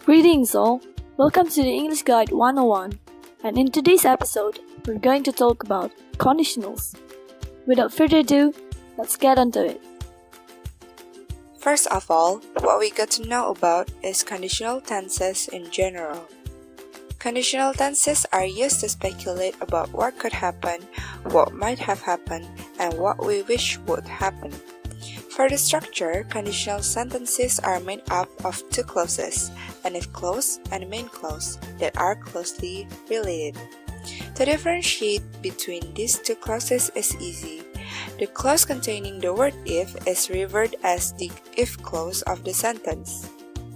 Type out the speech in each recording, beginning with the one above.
Greetings all, welcome to the English Guide 101, and in today's episode, we're going to talk about conditionals. Without further ado, let's get onto it. First of all, what we got to know about is conditional tenses in general. Conditional tenses are used to speculate about what could happen, what might have happened, and what we wish would happen. For the structure, conditional sentences are made up of two clauses, an if clause and a main clause, that are closely related. To differentiate between these two clauses is easy. The clause containing the word if is referred as the if clause of the sentence.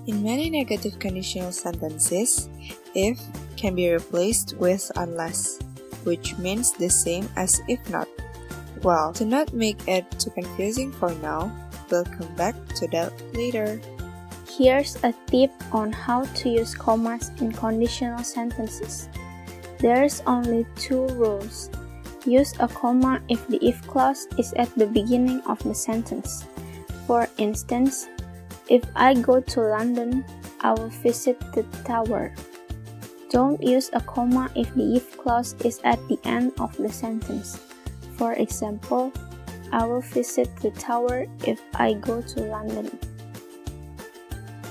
In many negative conditional sentences, if can be replaced with unless, which means the same as if not. Well, to not make it too confusing for now, we'll come back to that later. Here's a tip on how to use commas in conditional sentences. There's only two rules. Use a comma if the if clause is at the beginning of the sentence. For instance, if I go to London, I will visit the tower. Don't use a comma if the if clause is at the end of the sentence. For example, I will visit the tower if I go to London.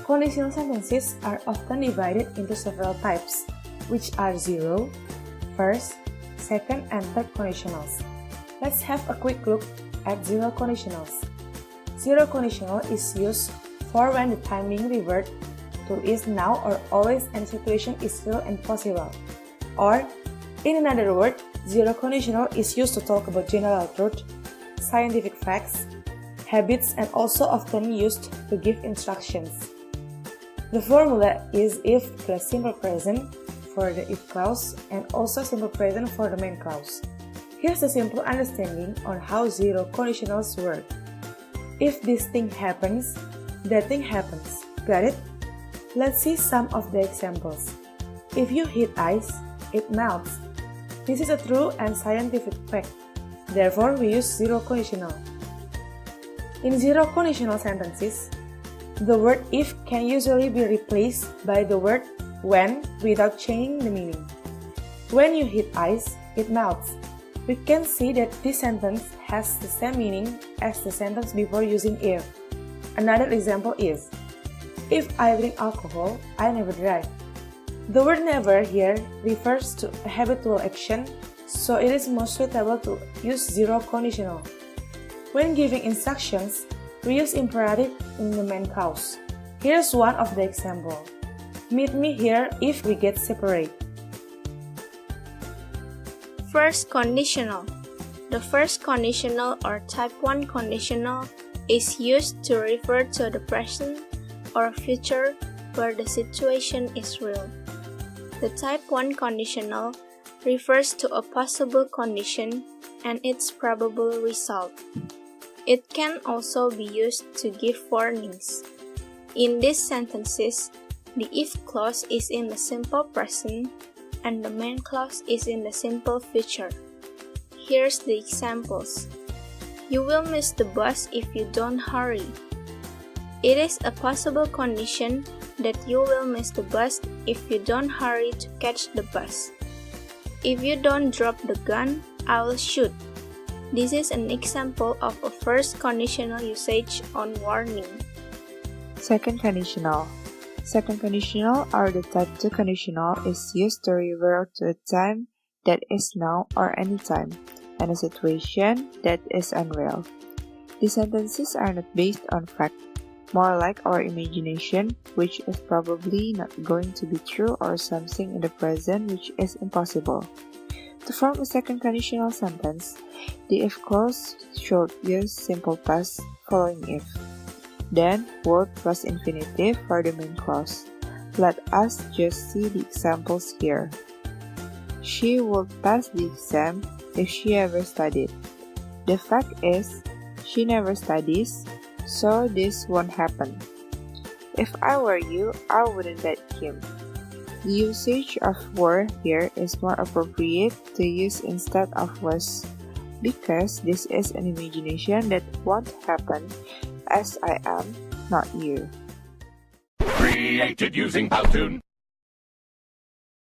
Conditional sentences are often divided into several types, which are zero, first, second, and third conditionals. Let's have a quick look at zero conditionals. Zero conditional is used for when the time being referred to is now or always and the situation is real and possible. Or, in another word, zero conditional is used to talk about general truth, scientific facts, habits, and also often used to give instructions. The formula is if plus simple present for the if clause and also simple present for the main clause. Here's a simple understanding on how zero conditionals work. If this thing happens, that thing happens. Got it? Let's see some of the examples. If you heat ice, it melts. This is a true and scientific fact. Therefore, we use zero conditional. In zero conditional sentences, the word if can usually be replaced by the word when without changing the meaning. When you heat ice, it melts. We can see that this sentence has the same meaning as the sentence before using if. Another example is, if I drink alcohol, I never drive. The word never here refers to a habitual action, so it is most suitable to use zero conditional. When giving instructions, we use imperative in the main clause. Here's one of the examples. Meet me here if we get separate. First conditional. The first conditional or type 1 conditional is used to refer to the present or future where the situation is real. The type 1 conditional refers to a possible condition and its probable result. It can also be used to give warnings. In these sentences, the if clause is in the simple present and the main clause is in the simple future. Here's the examples. You will miss the bus if you don't hurry. It is a possible condition that you will miss the bus if you don't hurry to catch the bus. If you don't drop the gun, I will shoot. This is an example of a first conditional usage on warning. Second conditional. Second conditional or the type 2 conditional is used to refer to a time that is now or any time and a situation that is unreal. These sentences are not based on fact, more like our imagination, which is probably not going to be true, or something in the present which is impossible. To form a second conditional sentence, the if clause should use simple past following if. Then, verb plus infinitive for the main clause. Let us just see the examples here. She would pass the exam if she ever studied. The fact is, she never studies, so this won't happen. If I were you, I wouldn't bet him. The usage of were here is more appropriate to use instead of was, because this is an imagination that won't happen, as I am, not you. created using Powtoon.